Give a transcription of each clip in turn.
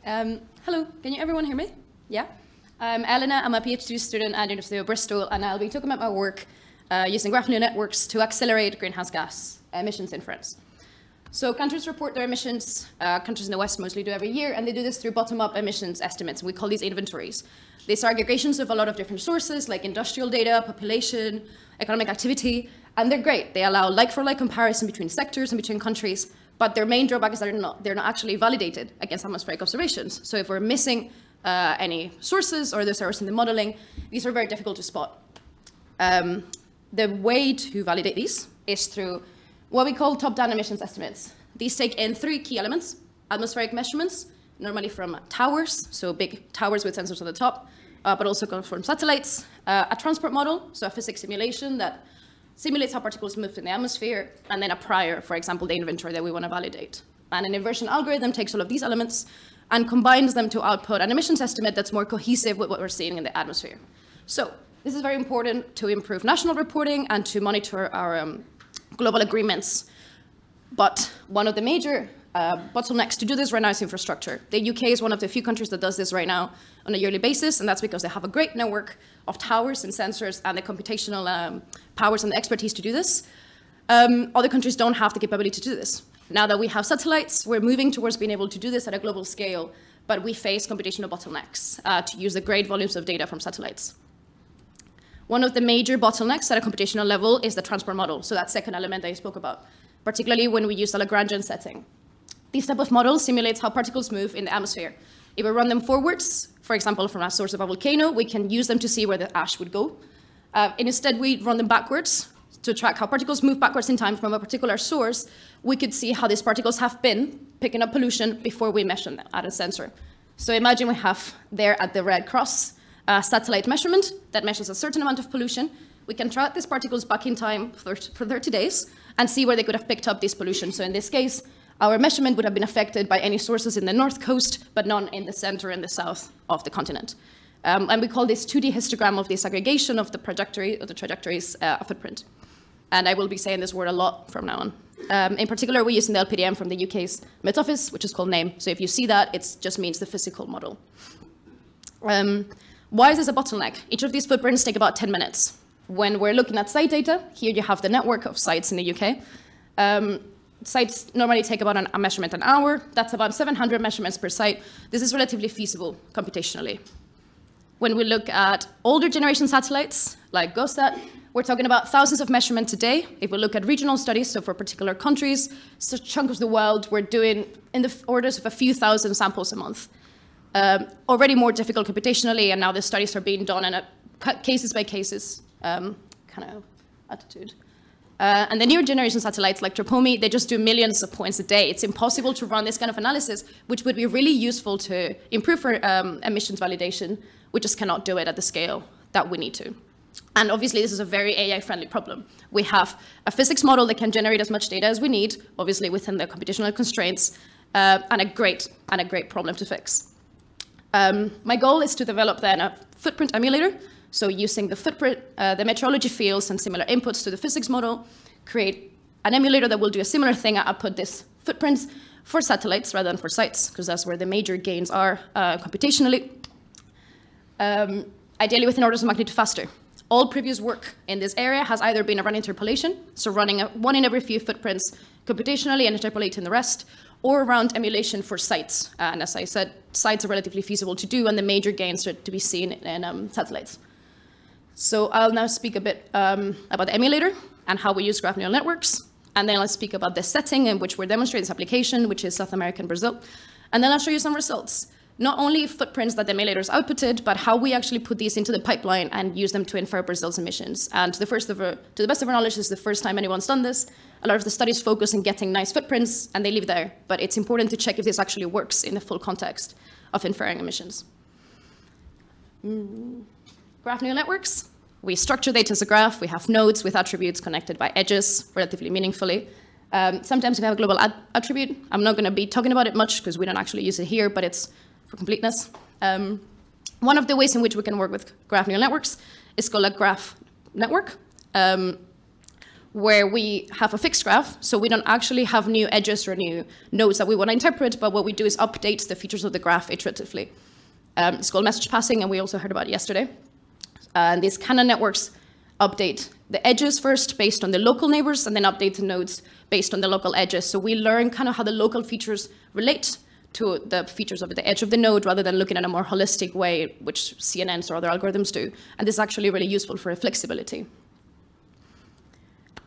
Hello, can everyone hear me? Yeah? I'm Elena, I'm a PhD student at the University of Bristol, and I'll be talking about my work using graph neural networks to accelerate greenhouse gas emissions inference. So countries report their emissions, countries in the West mostly do every year, and they do this through bottom-up emissions estimates. We call these inventories. These are aggregations of a lot of different sources, like industrial data, population, economic activity, and they're great. They allow like-for-like comparison between sectors and between countries, but their main drawback is that they're not actually validated against atmospheric observations. So if we're missing any sources or there's errors in the modeling, these are very difficult to spot. The way to validate these is through what we call top-down emissions estimates. These take in three key elements: atmospheric measurements, normally from towers, so big towers with sensors on the top, but also comes from satellites, a transport model, so a physics simulation that simulates how particles move in the atmosphere, and then a prior, for example, the inventory that we want to validate. And an inversion algorithm takes all of these elements and combines them to output an emissions estimate that's more cohesive with what we're seeing in the atmosphere. So this is very important to improve national reporting and to monitor our global agreements. But one of the major bottlenecks to do this right now is infrastructure. The UK is one of the few countries that does this right now on a yearly basis, and that's because they have a great network of towers and sensors and the computational powers and the expertise to do this. Other countries don't have the capability to do this. Now that we have satellites, we're moving towards being able to do this at a global scale, but we face computational bottlenecks to use the great volumes of data from satellites. One of the major bottlenecks at a computational level is the transport model, so that second element that I spoke about, particularly when we use the Lagrangian setting. This type of model simulates how particles move in the atmosphere. If we run them forwards, for example, from a source of a volcano, we can use them to see where the ash would go. And instead, we run them backwards to track how particles move backwards in time from a particular source. We could see how these particles have been picking up pollution before we measure them at a sensor. So imagine we have there at the red cross a satellite measurement that measures a certain amount of pollution. We can track these particles back in time for 30 days and see where they could have picked up this pollution. So in this case, our measurement would have been affected by any sources in the north coast, but none in the center and the south of the continent. And we call this 2D histogram of this aggregation of the trajectories footprint. And I will be saying this word a lot from now on. In particular, we're using the LPDM from the UK's Met Office, which is called NAME. So if you see that, it just means the physical model. Why is this a bottleneck? Each of these footprints take about 10 minutes. When we're looking at site data, here you have the network of sites in the UK. Sites normally take about a measurement an hour. That's about 700 measurements per site. This is relatively feasible computationally. When we look at older generation satellites, like GOSAT, we're talking about thousands of measurements a day. If we look at regional studies, so for particular countries, such chunks of the world, we're doing in the orders of a few thousand samples a month. Already more difficult computationally, and now the studies are being done in a cases by cases kind of attitude. And the newer generation satellites like Tropomi, they just do millions of points a day. It's impossible to run this kind of analysis, which would be really useful to improve our emissions validation. We just cannot do it at the scale that we need to. And obviously, this is a very AI-friendly problem. We have a physics model that can generate as much data as we need, obviously within the computational constraints, and a great problem to fix. My goal is to develop then a footprint emulator. So using the footprint, the meteorology fields and similar inputs to the physics model, create an emulator that will do a similar thing. I put these footprints for satellites rather than for sites, because that's where the major gains are computationally. Ideally within orders of magnitude faster. All previous work in this area has either been around interpolation, so running one in every few footprints computationally and interpolating the rest, or around emulation for sites. And as I said, sites are relatively feasible to do, and the major gains are to be seen in satellites. So I'll now speak a bit about the emulator and how we use graph neural networks. And then I'll speak about the setting in which we're demonstrating this application, which is South America and Brazil. And then I'll show you some results. Not only footprints that the emulators outputted, but how we actually put these into the pipeline and use them to infer Brazil's emissions. And to the best of our knowledge, this is the first time anyone's done this. A lot of the studies focus on getting nice footprints, and they leave there. But it's important to check if this actually works in the full context of inferring emissions. Graph neural networks. We structure data as a graph. We have nodes with attributes connected by edges relatively meaningfully. Sometimes we have a global attribute. I'm not going to be talking about it much because we don't actually use it here, but it's for completeness. One of the ways in which we can work with graph neural networks is called a graph network. where we have a fixed graph, so we don't actually have new edges or new nodes that we want to interpret, but what we do is update the features of the graph iteratively. It's called message passing, and we also heard about it yesterday. And these canon networks update the edges first based on the local neighbors, and then update the nodes based on the local edges. So we learn kind of how the local features relate to the features of the edge of the node, rather than looking at a more holistic way, which CNNs or other algorithms do. And this is actually really useful for flexibility.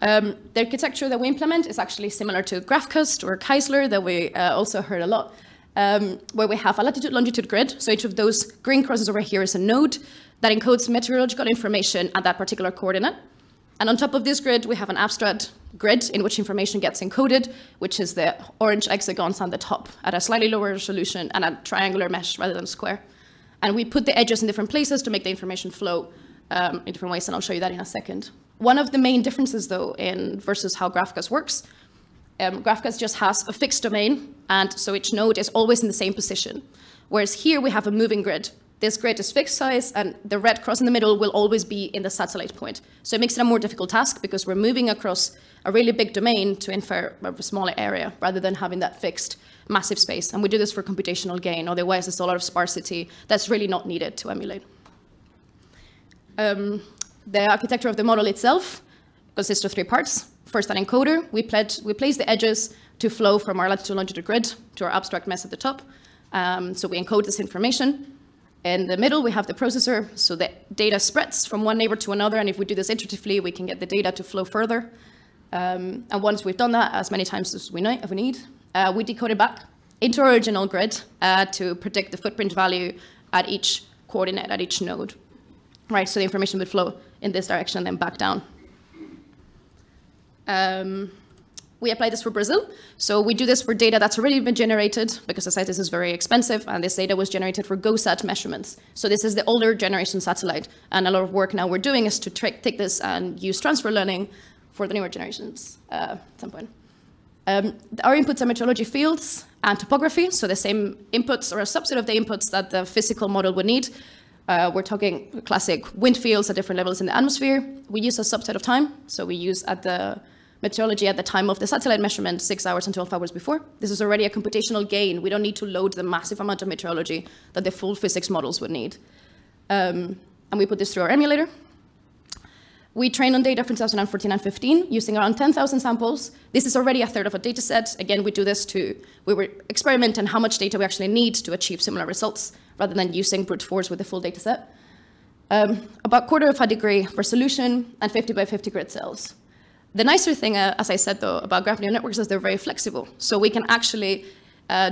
The architecture that we implement is actually similar to GraphCast or Keisler that we also heard a lot, where we have a latitude-longitude grid. So each of those green crosses over here is a node that encodes meteorological information at that particular coordinate. And on top of this grid, we have an abstract grid in which information gets encoded, which is the orange hexagons on the top at a slightly lower resolution and a triangular mesh rather than square. And we put the edges in different places to make the information flow in different ways, and I'll show you that in a second. One of the main differences, though, versus how GraphCast works, GraphCast just has a fixed domain, and so each node is always in the same position. Whereas here we have a moving grid. This grid is fixed size, and the red cross in the middle will always be in the satellite point. So it makes it a more difficult task because we're moving across a really big domain to infer a smaller area, rather than having that fixed massive space. And we do this for computational gain. Otherwise, there's a lot of sparsity that's really not needed to emulate. The architecture of the model itself consists of 3 parts. First, an encoder. We place the edges to flow from our latitude and longitude grid to our abstract mesh at the top. So we encode this information. In the middle, we have the processor. So the data spreads from one neighbor to another. And if we do this iteratively, we can get the data to flow further. And once we've done that as many times as we need, we decode it back into our original grid to predict the footprint value at each coordinate, at each node. Right, so the information would flow in this direction and then back down. We apply this for Brazil. So we do this for data that's already been generated, because the site is very expensive, and this data was generated for GOSAT measurements. So this is the older generation satellite, and a lot of work now we're doing is to take this and use transfer learning for the newer generations at some point. Our inputs are meteorology fields and topography, so the same inputs or a subset of the inputs that the physical model would need. We're talking classic wind fields at different levels in the atmosphere. We use a subset of time. So we use at the meteorology at the time of the satellite measurement, 6 hours and 12 hours before. This is already a computational gain. We don't need to load the massive amount of meteorology that the full physics models would need. And we put this through our emulator. We train on data from 2014 and 15 using around 10,000 samples. This is already a third of a data set. Again, we do this we were experimenting how much data we actually need to achieve similar results, rather than using brute force with the full data set. About 1/4 of a degree resolution and 50 by 50 grid cells. The nicer thing, as I said, though, about graph neural networks is they're very flexible. So we can actually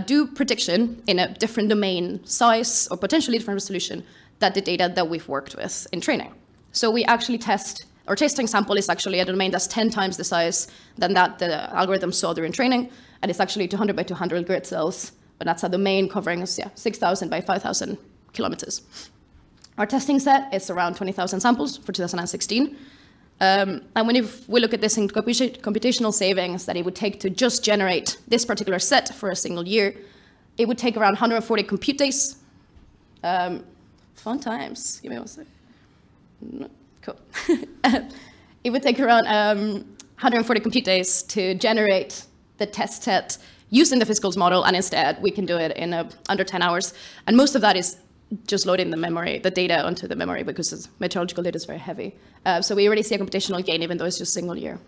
do prediction in a different domain size or potentially different resolution than the data that we've worked with in training. So we actually our testing sample is actually a domain that's 10 times the size than that the algorithm saw during training, and it's actually 200 by 200 grid cells, but that's a domain covering 6,000 by 5,000 kilometers. Our testing set is around 20,000 samples for 2016. And if we look at this in computational savings that it would take to just generate this particular set for a single year, it would take around 140 compute days. Fun times. Give me one sec. No. Cool. It would take around 140 compute days to generate the test set using the physicals model, and instead we can do it in under 10 hours. And most of that is just loading the data onto the memory, because meteorological data is very heavy. So we already see a computational gain, even though it's just a single year.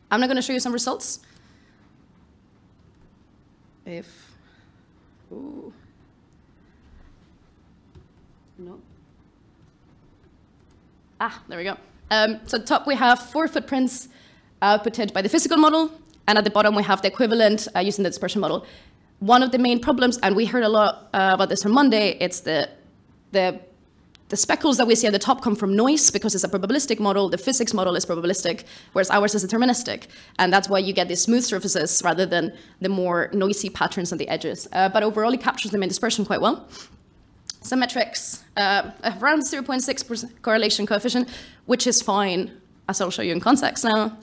I'm not going to show you some results. No. There we go. So at the top we have 4 footprints outputted by the physical model, and at the bottom we have the equivalent using the dispersion model. One of the main problems, and we heard a lot about this on Monday, it's the speckles that we see at the top come from noise, because it's a probabilistic model. The physics model is probabilistic, whereas ours is deterministic. And that's why you get these smooth surfaces rather than the more noisy patterns on the edges. But overall, it captures them in dispersion quite well. Some metrics, around 0.6% correlation coefficient, which is fine, as I'll show you in context now.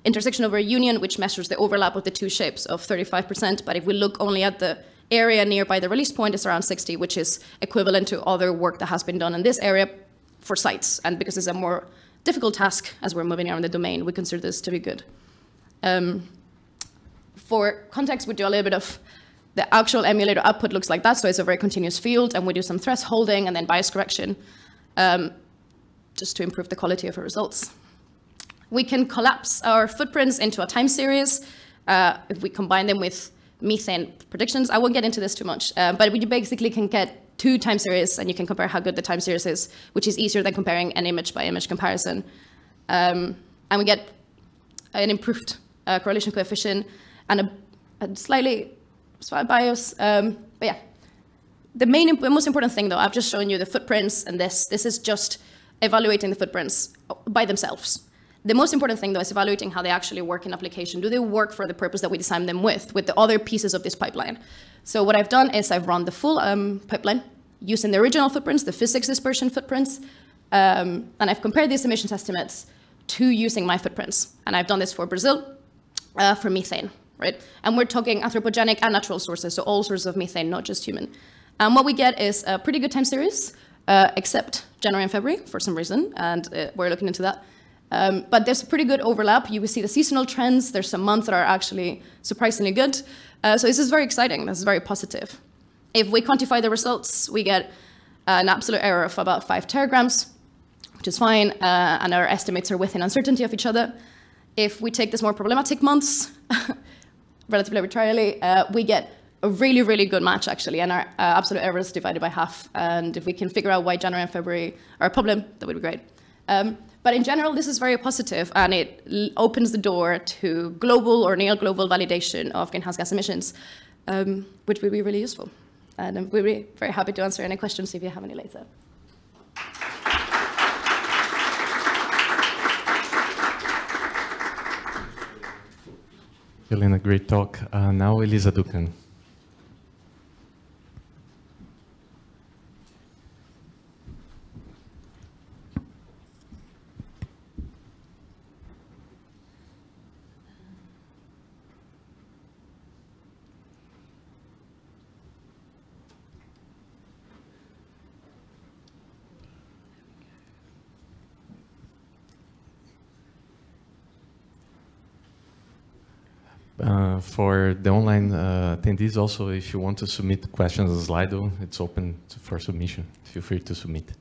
Intersection over union, which measures the overlap of the 2 shapes of 35%. But if we look only at the area nearby the release point, it's around 60, which is equivalent to other work that has been done in this area for sites. And because it's a more difficult task as we're moving around the domain, we consider this to be good. For context, we do a little bit of the actual emulator output looks like that, so it's a very continuous field, and we do some thresholding and then bias correction just to improve the quality of our results. We can collapse our footprints into a time series if we combine them with methane predictions. I won't get into this too much, but we basically can get 2 time series, and you can compare how good the time series is, which is easier than comparing an image by image comparison. And we get an improved correlation coefficient and a slightly bias. But yeah, the most important thing, though, I've just shown you the footprints, and this is just evaluating the footprints by themselves. The most important thing, though, is evaluating how they actually work in application. Do they work for the purpose that we designed them with the other pieces of this pipeline? So what I've done is I've run the full pipeline using the original footprints, the physics dispersion footprints, and I've compared these emissions estimates to using my footprints. And I've done this for Brazil, for methane, right? And we're talking anthropogenic and natural sources, so all sources of methane, not just human. And what we get is a pretty good time series, except January and February for some reason, and we're looking into that. But there's a pretty good overlap. You will see the seasonal trends. There's some months that are actually surprisingly good. So this is very exciting. This is very positive. If we quantify the results, we get an absolute error of about 5 teragrams, which is fine, and our estimates are within uncertainty of each other. If we take this more problematic months, relatively arbitrarily, we get a really, really good match, actually, and our absolute error is divided by half. And if we can figure out why January and February are a problem, that would be great. But in general, this is very positive, and it opens the door to global or near-global validation of greenhouse gas emissions, which will be really useful. And we'll be very happy to answer any questions if you have any later. Elena, great talk. Now Eliza Duncan. For the online attendees also, if you want to submit questions on Slido, it's open for submission. Feel free to submit.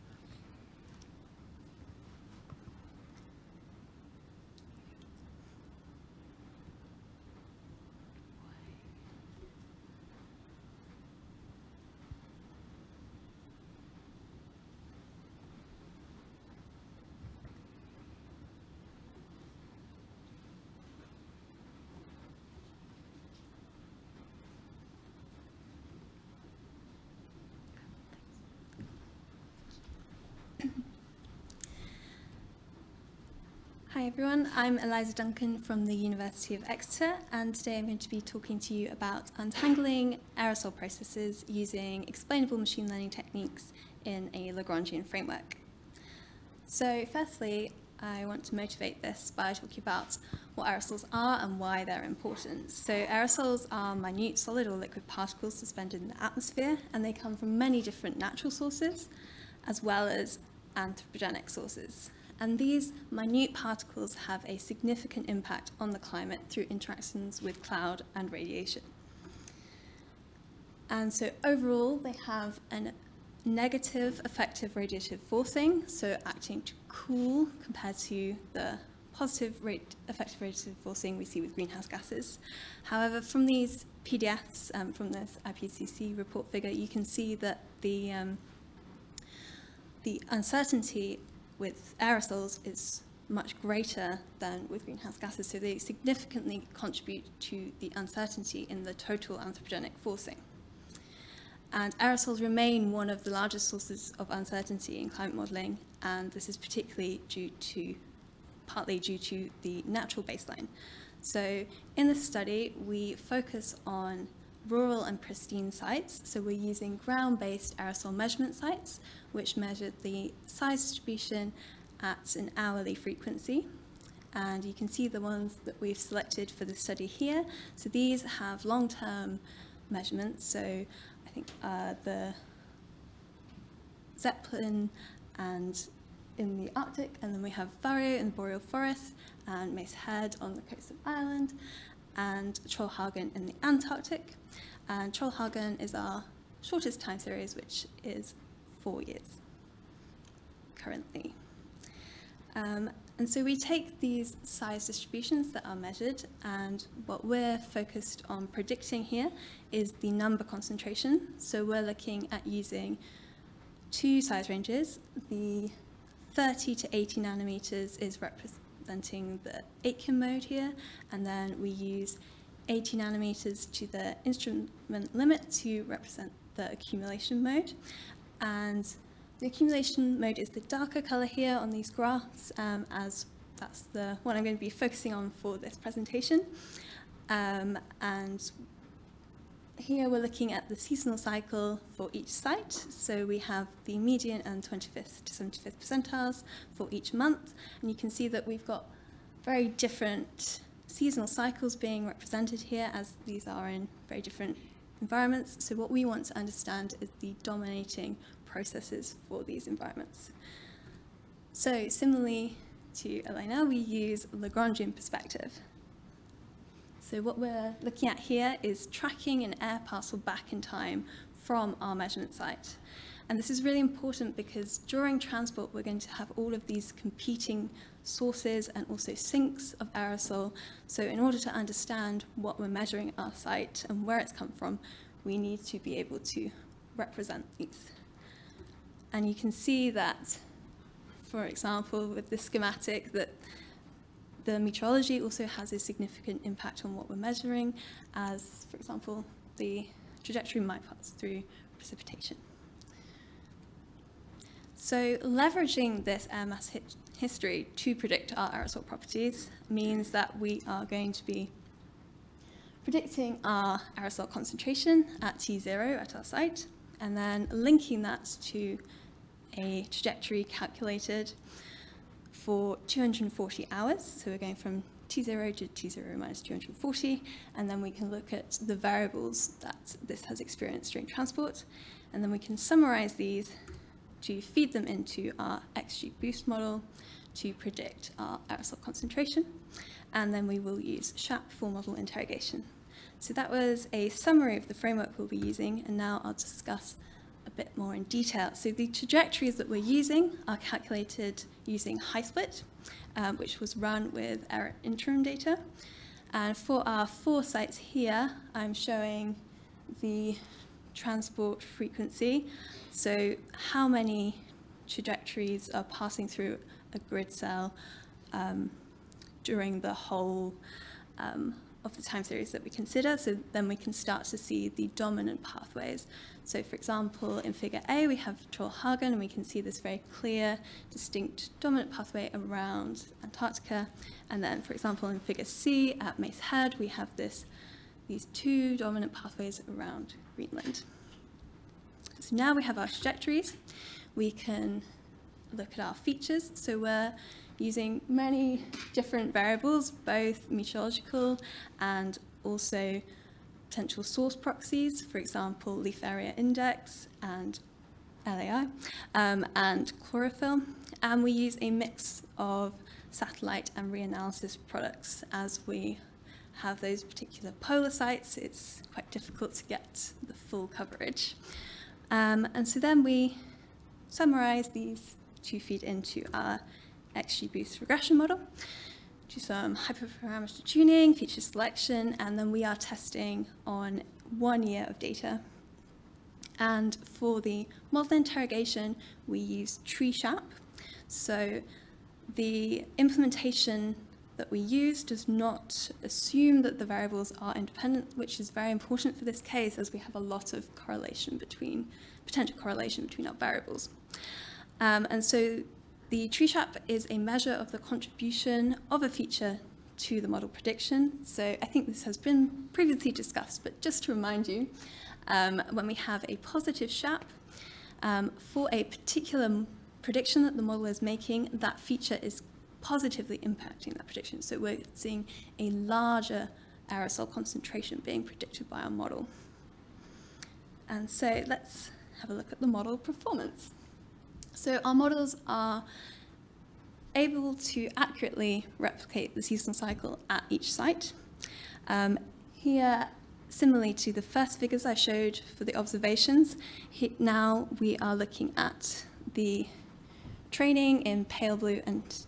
Hi everyone, I'm Eliza Duncan from the University of Exeter, and today I'm going to be talking to you about untangling aerosol processes using explainable machine learning techniques in a Lagrangian framework. So firstly, I want to motivate this by talking about what aerosols are and why they're important. So aerosols are minute solid or liquid particles suspended in the atmosphere, and they come from many different natural sources as well as anthropogenic sources. And these minute particles have a significant impact on the climate through interactions with cloud and radiation. And so overall, they have a negative effective radiative forcing, so acting to cool compared to the positive effective radiative forcing we see with greenhouse gases. However, from these PDFs, from this IPCC report figure, you can see that the uncertainty with aerosols is much greater than with greenhouse gases, so they significantly contribute to the uncertainty in the total anthropogenic forcing. And aerosols remain one of the largest sources of uncertainty in climate modelling, and this is partly due to the natural baseline. So in this study, we focus on rural and pristine sites, so we're using ground-based aerosol measurement sites, which measure the size distribution at an hourly frequency. And you can see the ones that we've selected for the study here. So these have long-term measurements, so I think the Zeppelin and in the Arctic, and then we have Varjo in the boreal forest, and Mace Head on the coast of Ireland, and Trollhättan in the Antarctic. And Trollhättan is our shortest time series, which is 4 years currently. And so we take these size distributions that are measured, and what we're focused on predicting here is the number concentration. So we're looking at using two size ranges. The 30 to 80 nanometers is representing the Aitken mode here, and then we use 80 nanometers to the instrument limit to represent the accumulation mode. And the accumulation mode is the darker color here on these graphs, as that's the one I'm going to be focusing on for this presentation. And here we're looking at the seasonal cycle for each site. So we have the median and 25th to 75th percentiles for each month. And you can see that we've got very different seasonal cycles being represented here, as these are in very different environments. So what we want to understand is the dominating processes for these environments. So similarly to Elena, we use Lagrangian perspective. So what we're looking at here is tracking an air parcel back in time from our measurement site. And this is really important because during transport, we're going to have all of these competing sources and also sinks of aerosol. So in order to understand what we're measuring at our site and where it's come from, we need to be able to represent these. And you can see that, for example, with this schematic, that the meteorology also has a significant impact on what we're measuring, as, for example, the trajectory might pass through precipitation. So leveraging this air mass history to predict our aerosol properties means that we are going to be predicting our aerosol concentration at T0 at our site, and then linking that to a trajectory calculated for 240 hours. So we're going from T0 to T0 minus 240, and then we can look at the variables that this has experienced during transport, and then we can summarize these to feed them into our XGBoost model to predict our aerosol concentration, and then we will use SHAP for model interrogation. So that was a summary of the framework we'll be using, and now I'll discuss a bit more in detail. So the trajectories that we're using are calculated using HighSplit, which was run with our interim data. And for our 4 sites here, I'm showing the transport frequency. So how many trajectories are passing through a grid cell during the whole of the time series that we consider. So then we can start to see the dominant pathways. So for example, in figure A, we have Trollhättan, and we can see this very clear, distinct dominant pathway around Antarctica. And then, for example, in figure C at Mace Head, we have these 2 dominant pathways around Greenland. So now we have our trajectories. We can look at our features. So we're using many different variables, both meteorological and also potential source proxies, for example, leaf area index and LAI, and chlorophyll. And we use a mix of satellite and reanalysis products. As we have those particular polar sites, it's quite difficult to get the full coverage. And so then we summarize these to feed into our XGBoost regression model, do some hyperparameter tuning, feature selection, and then we are testing on 1 year of data. And for the model interrogation, we use TreeShap. So the implementation that we use does not assume that the variables are independent, which is very important for this case, as we have a lot of potential correlation between our variables. And so the TreeShap is a measure of the contribution of a feature to the model prediction. So I think this has been previously discussed, but just to remind you, when we have a positive SHAP, for a particular prediction that the model is making, that feature is positively impacting that prediction. So we're seeing a larger aerosol concentration being predicted by our model. And so let's have a look at the model performance. So our models are able to accurately replicate the seasonal cycle at each site. Here, similarly to the first figures I showed for the observations, now we are looking at the training in pale blue and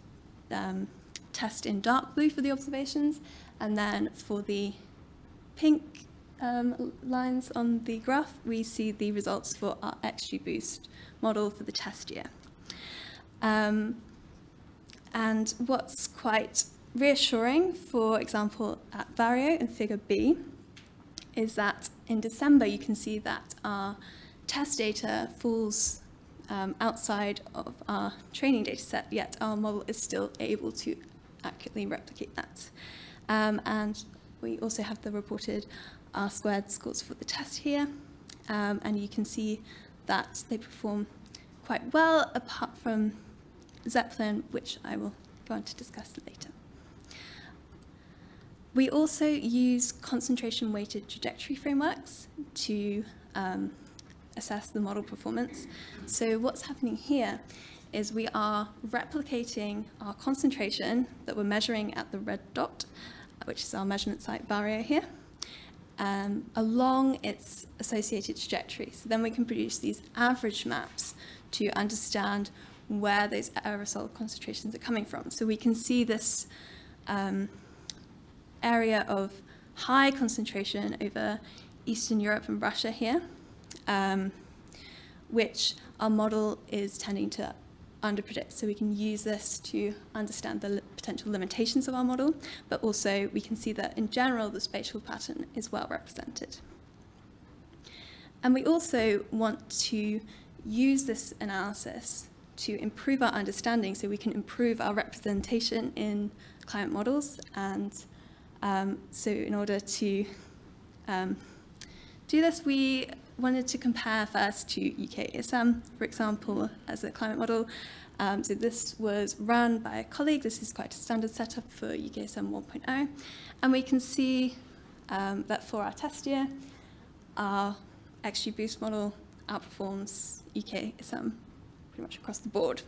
test in dark blue for the observations, and then for the pink lines on the graph, we see the results for our XGBoost model for the test year. And what's quite reassuring, for example, at Vario in figure B, is that in December you can see that our test data falls outside of our training data set, yet our model is still able to accurately replicate that. And we also have the reported R-squared scores for the test here, and you can see that they perform quite well, apart from Zeppelin, which I will go on to discuss later. We also use concentration-weighted trajectory frameworks to assess the model performance. So what's happening here is we are replicating our concentration that we're measuring at the red dot, which is our measurement site Vario here, along its associated trajectory. So then we can produce these average maps to understand where those aerosol concentrations are coming from. So we can see this area of high concentration over Eastern Europe and Russia here, which our model is tending to underpredict. So we can use this to understand the potential limitations of our model, but also we can see that in general the spatial pattern is well represented. And we also want to use this analysis to improve our understanding so we can improve our representation in climate models. And so in order to do this, we wanted to compare first to UKSM, for example, as a climate model. So this was run by a colleague. This is quite a standard setup for UKSM 1.0. And we can see that for our test year, our XGBoost model outperforms UKSM pretty much across the board.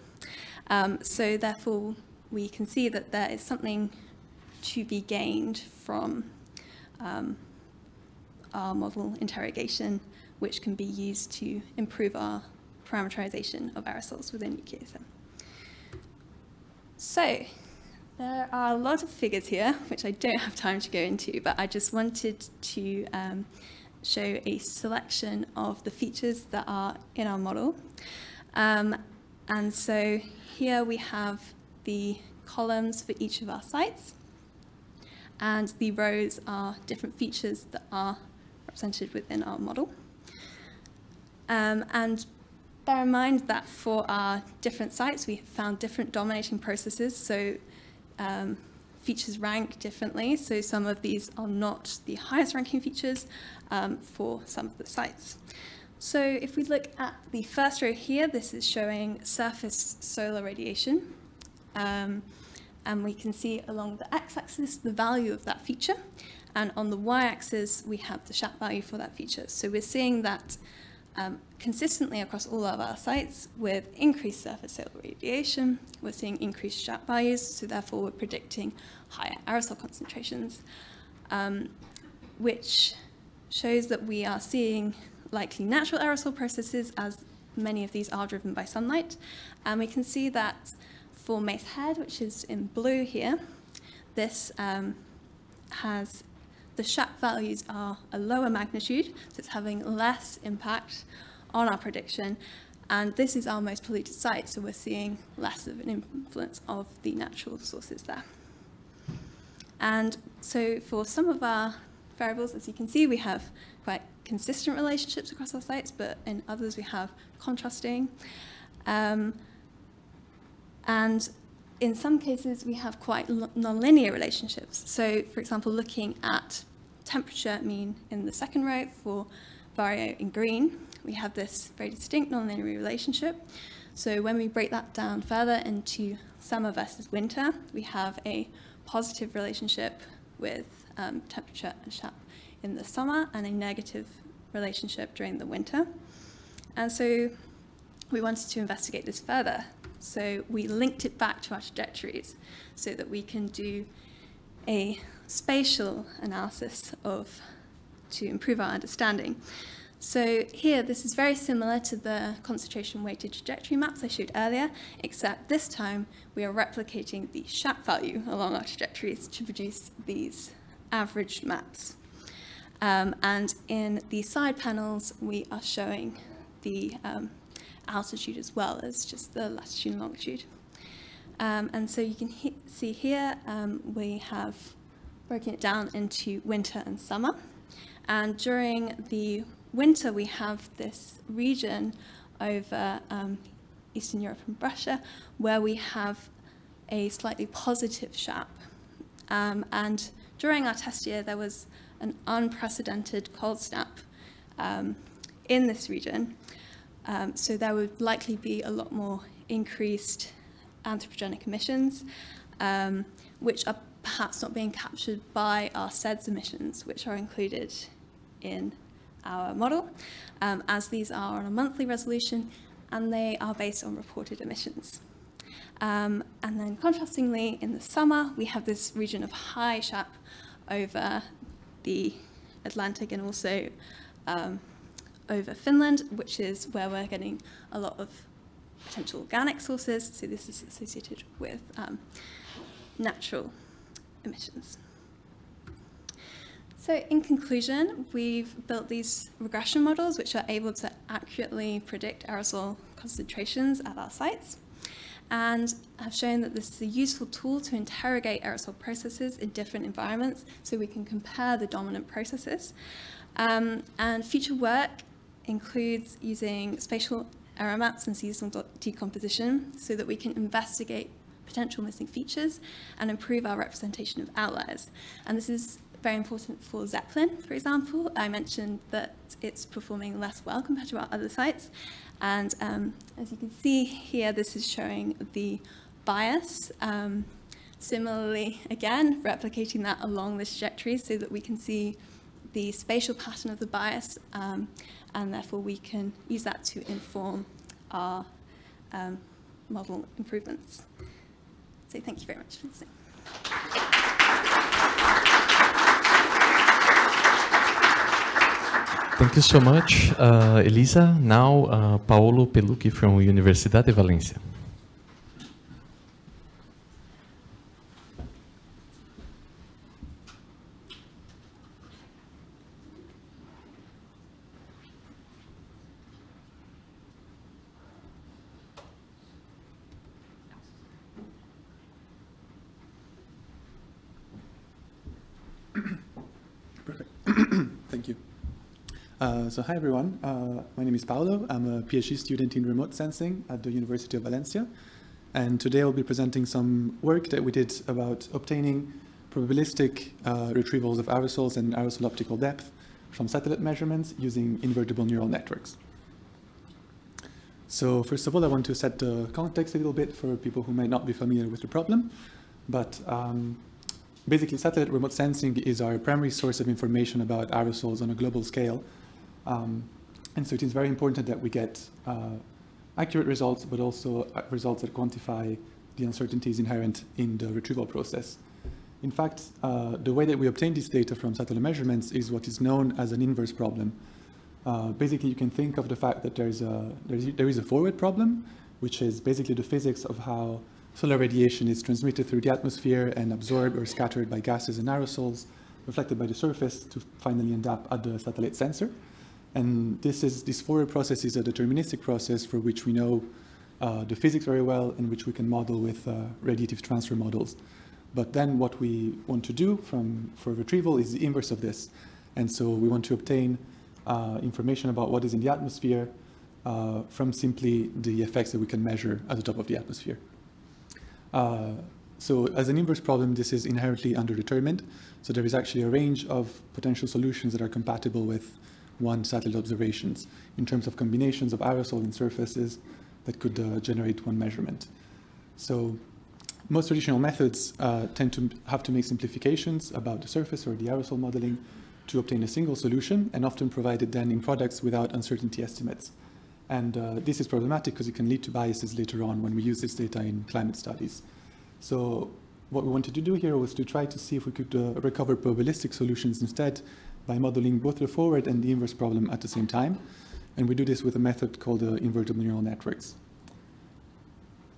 So therefore, we can see that there is something to be gained from our model interrogation, which can be used to improve our parameterization of aerosols within UKSM. So there are a lot of figures here, which I don't have time to go into, but I just wanted to show a selection of the features that are in our model. And so here we have the columns for each of our sites, and the rows are different features that are represented within our model. And bear in mind that for our different sites, we have found different dominating processes, so features rank differently. So some of these are not the highest ranking features for some of the sites. So if we look at the first row here, this is showing surface solar radiation. And we can see along the x-axis the value of that feature. And on the y-axis, we have the SHAP value for that feature. So we're seeing that consistently across all of our sites with increased surface solar radiation, we're seeing increased SHAP values, so therefore we're predicting higher aerosol concentrations, which shows that we are seeing likely natural aerosol processes, as many of these are driven by sunlight. And we can see that for Mace Head, which is in blue here, this has the SHAP values are a lower magnitude, so it's having less impact on our prediction. And this is our most polluted site, so we're seeing less of an influence of the natural sources there. And so for some of our variables, as you can see, we have quite consistent relationships across our sites, but in others we have contrasting. And in some cases, we have quite nonlinear relationships. So, for example, looking at temperature mean in the second row for Vario in green, we have this very distinct nonlinear relationship. So when we break that down further into summer versus winter, we have a positive relationship with temperature and SHAP in the summer and a negative relationship during the winter. And so we wanted to investigate this further. So we linked it back to our trajectories so that we can do a spatial analysis to improve our understanding. So here, this is very similar to the concentration-weighted trajectory maps I showed earlier, except this time we are replicating the SHAP value along our trajectories to produce these averaged maps. And in the side panels, we are showing the altitude as well as just the latitude and longitude. And so you can see here, we have broken it down into winter and summer. And during the winter, we have this region over Eastern Europe and Russia, where we have a slightly positive SHAP. And during our test year, there was an unprecedented cold snap in this region. So there would likely be a lot more increased anthropogenic emissions, which are perhaps not being captured by our SEDS emissions, which are included in our model, as these are on a monthly resolution and they are based on reported emissions. And then contrastingly, in the summer, we have this region of high SHAP over the Atlantic and also over Finland, which is where we're getting a lot of potential organic sources. So this is associated with natural emissions. So in conclusion, we've built these regression models which are able to accurately predict aerosol concentrations at our sites, and have shown that this is a useful tool to interrogate aerosol processes in different environments so we can compare the dominant processes. And future work includes using spatial error maps and seasonal decomposition so that we can investigate potential missing features and improve our representation of outliers. And this is very important for Zeppelin, for example. I mentioned that it's performing less well compared to our other sites. And as you can see here, this is showing the bias. Similarly, again, replicating that along the trajectory so that we can see the spatial pattern of the bias, and therefore we can use that to inform our model improvements. So thank you very much for listening. Thank you so much, Eliza. Now, Paolo Pelucchi from Universitat de València. Perfect. Thank you. So hi everyone, my name is Paolo. I'm a PhD student in remote sensing at the University of Valencia. And today I'll be presenting some work that we did about obtaining probabilistic retrievals of aerosols and aerosol optical depth from satellite measurements using invertible neural networks. So first of all, I want to set the context a little bit for people who might not be familiar with the problem. But basically, satellite remote sensing is our primary source of information about aerosols on a global scale. And so it is very important that we get accurate results, but also results that quantify the uncertainties inherent in the retrieval process. In fact, the way that we obtain this data from satellite measurements is what is known as an inverse problem. Basically, you can think of the fact that there is a forward problem, which is basically the physics of how solar radiation is transmitted through the atmosphere and absorbed or scattered by gases and aerosols, reflected by the surface to finally end up at the satellite sensor. And this forward process is a deterministic process for which we know the physics very well and which we can model with radiative transfer models. But then what we want to do for retrieval is the inverse of this. And so we want to obtain information about what is in the atmosphere from simply the effects that we can measure at the top of the atmosphere. So as an inverse problem, this is inherently underdetermined. So there is actually a range of potential solutions that are compatible with one satellite observations in terms of combinations of aerosol and surfaces that could generate one measurement. So most traditional methods tend to have to make simplifications about the surface or the aerosol modeling to obtain a single solution, and often provided then in products without uncertainty estimates. And this is problematic because it can lead to biases later on when we use this data in climate studies. So what we wanted to do here was to try to see if we could recover probabilistic solutions instead by modeling both the forward and the inverse problem at the same time. And we do this with a method called invertible neural networks.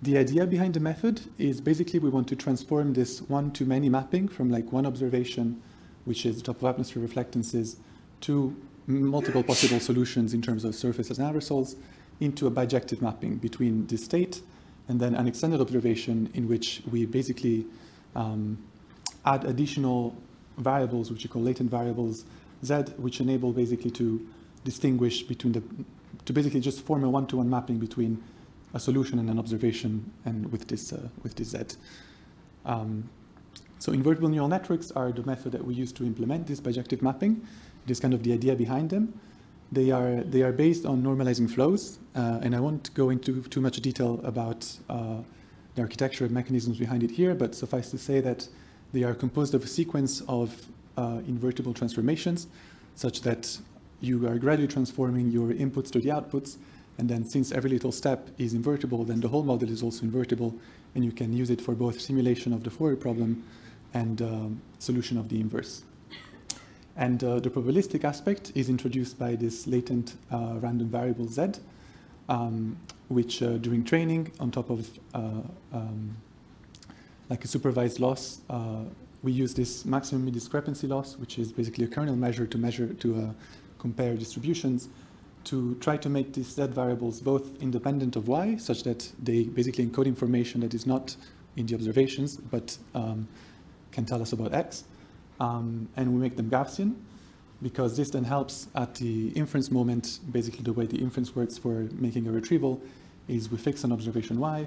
The idea behind the method is basically we want to transform this one-to-many mapping from like one observation, which is top of atmosphere reflectances, to multiple possible solutions in terms of surfaces and aerosols, into a bijective mapping between this state and then an extended observation in which we basically add additional variables, which we call latent variables Z, which enable basically to distinguish between to basically just form a one-to-one mapping between a solution and an observation, and with this Z. So invertible neural networks are the method that we use to implement this bijective mapping. It is kind of the idea behind them. They are based on normalizing flows, and I won't go into too much detail about the architecture and mechanisms behind it here, but suffice to say that they are composed of a sequence of invertible transformations, such that you are gradually transforming your inputs to the outputs, and then since every little step is invertible, then the whole model is also invertible, and you can use it for both simulation of the forward problem and solution of the inverse. And the probabilistic aspect is introduced by this latent random variable Z, which during training, on top of like a supervised loss, we use this maximum discrepancy loss, which is basically a kernel measure to compare distributions, to try to make these Z variables both independent of Y, such that they basically encode information that is not in the observations, but can tell us about X. And we make them Gaussian, because this then helps at the inference moment. Basically, the way the inference works for making a retrieval is we fix an observation Y,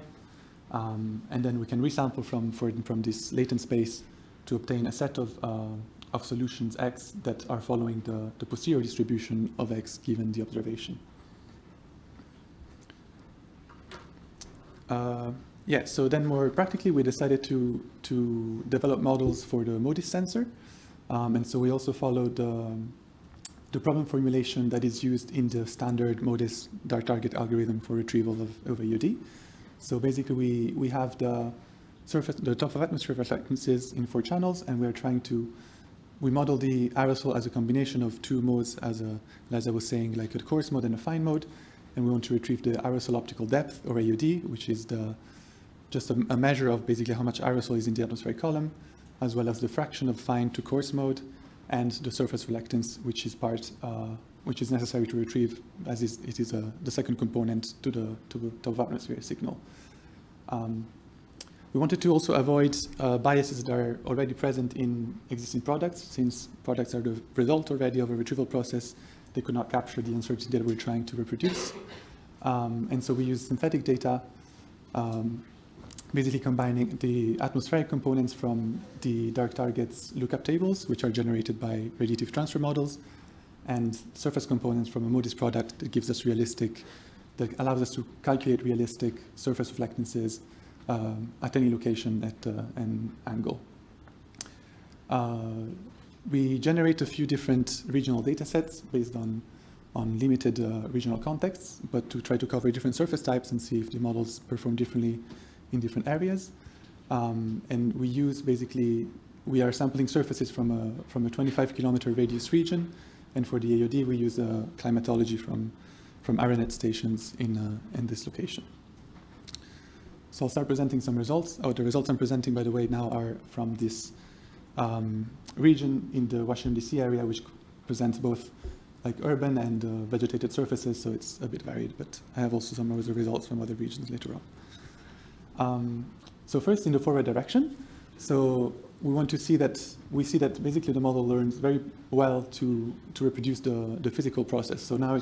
and then we can resample from this latent space to obtain a set of solutions X that are following the posterior distribution of X given the observation. Yeah, so then more practically, we decided to develop models for the MODIS sensor. And so we also followed the problem formulation that is used in the standard MODIS dark target algorithm for retrieval of AUD. So basically, we have the top of atmosphere reflectances in 4 channels, and we're trying to, we model the aerosol as a combination of 2 modes, as I was saying, like a coarse mode and a fine mode. And we want to retrieve the aerosol optical depth, or AUD, which is just a measure of basically how much aerosol is in the atmospheric column, as well as the fraction of fine to coarse mode, and the surface reluctance, which is necessary to retrieve, as it is the second component to the top of atmosphere signal. We wanted to also avoid biases that are already present in existing products, since products are the result already of a retrieval process. They could not capture the uncertainty that we're trying to reproduce. And so we use synthetic data, basically combining the atmospheric components from the dark targets lookup tables, which are generated by radiative transfer models, and surface components from a MODIS product that gives us that allows us to calculate realistic surface reflectances at any location at an angle. We generate a few different regional data sets based on limited regional contexts, but to try to cover different surface types and see if the models perform differently in different areas. And we use we are sampling surfaces from a 25-kilometer radius region, and for the AOD we use climatology from AeroNet stations in this location. So I'll start presenting some results. The results I'm presenting, by the way, now are from this region in the Washington, D.C. area, which presents both like urban and vegetated surfaces, so it's a bit varied, but I have also some of the results from other regions later on. So first, in the forward direction, so we see that basically the model learns very well to reproduce the physical process. So now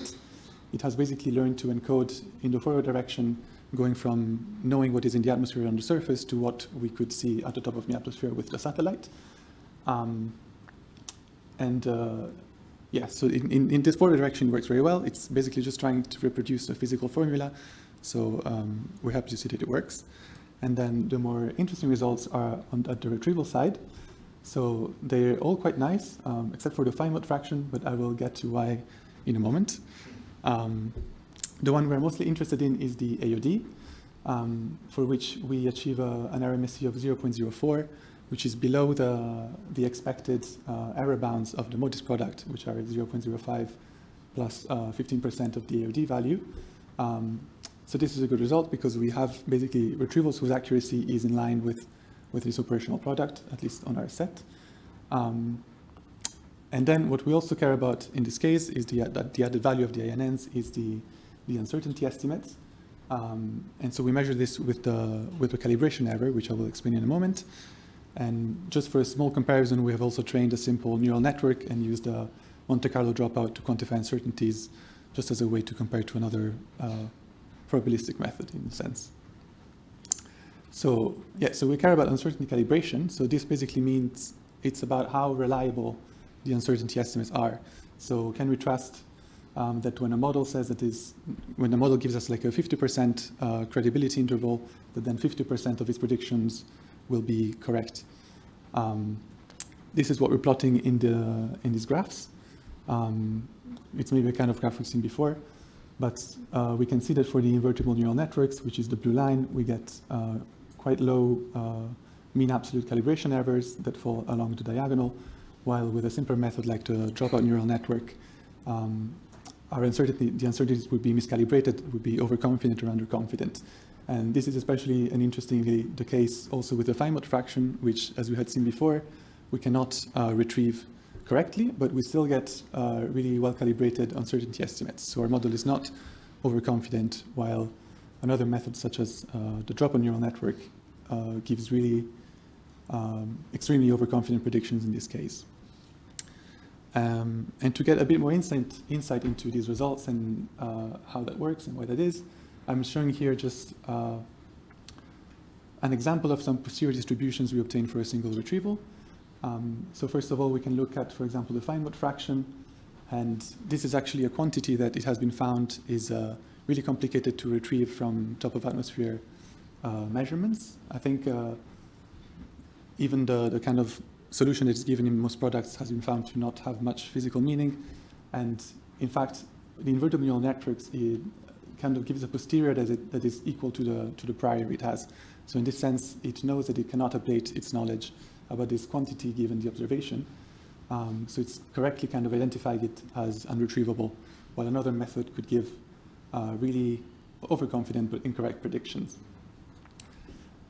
it has basically learned to encode in the forward direction, going from knowing what is in the atmosphere on the surface to what we could see at the top of the atmosphere with the satellite. Yeah, so in this forward direction it works very well. It's basically just trying to reproduce a physical formula. So we're happy to see that it works. And then the more interesting results are at the retrieval side. So they're all quite nice, except for the fine mode fraction, but I will get to why in a moment. The one we're mostly interested in is the AOD, for which we achieve an RMSE of 0.04, which is below the expected error bounds of the modus product, which are 0.05 plus 15% of the AOD value. So this is a good result because we have basically retrievals whose accuracy is in line with this operational product, at least on our set. And then what we also care about in this case is the added value of the INNs is the uncertainty estimates. And so we measure this with the calibration error, which I will explain in a moment. And just for a small comparison, we have also trained a simple neural network and used a Monte Carlo dropout to quantify uncertainties, just as a way to compare to another probabilistic method in a sense. So yeah, so we care about uncertainty calibration. So this basically means it's about how reliable the uncertainty estimates are. So can we trust that when a model says that when the model gives us like a 50% credibility interval, that then 50% of its predictions will be correct. This is what we're plotting in these graphs. It's maybe a kind of graph we've seen before, but we can see that for the invertible neural networks, which is the blue line, we get quite low mean absolute calibration errors that fall along the diagonal, while with a simpler method like the dropout neural network, the uncertainties would be miscalibrated, would be overconfident or underconfident. And this is especially and interestingly the case also with the fine mode fraction, which, as we had seen before, we cannot retrieve correctly, but we still get really well-calibrated uncertainty estimates. So our model is not overconfident, while another method such as the dropout neural network gives really extremely overconfident predictions in this case. And to get a bit more insight into these results and how that works and why that is, I'm showing here just an example of some posterior distributions we obtain for a single retrieval. So first of all, we can look at, for example, the fine mode fraction. And this is actually a quantity that it has been found is really complicated to retrieve from top of atmosphere measurements. I think even the kind of solution that is given in most products has been found to not have much physical meaning. And in fact, the invertible neural networks, it kind of gives a posterior that is equal to the prior it has. So in this sense, it knows that it cannot update its knowledge about this quantity given the observation. So it's correctly kind of identified it as unretrievable, while another method could give really overconfident but incorrect predictions.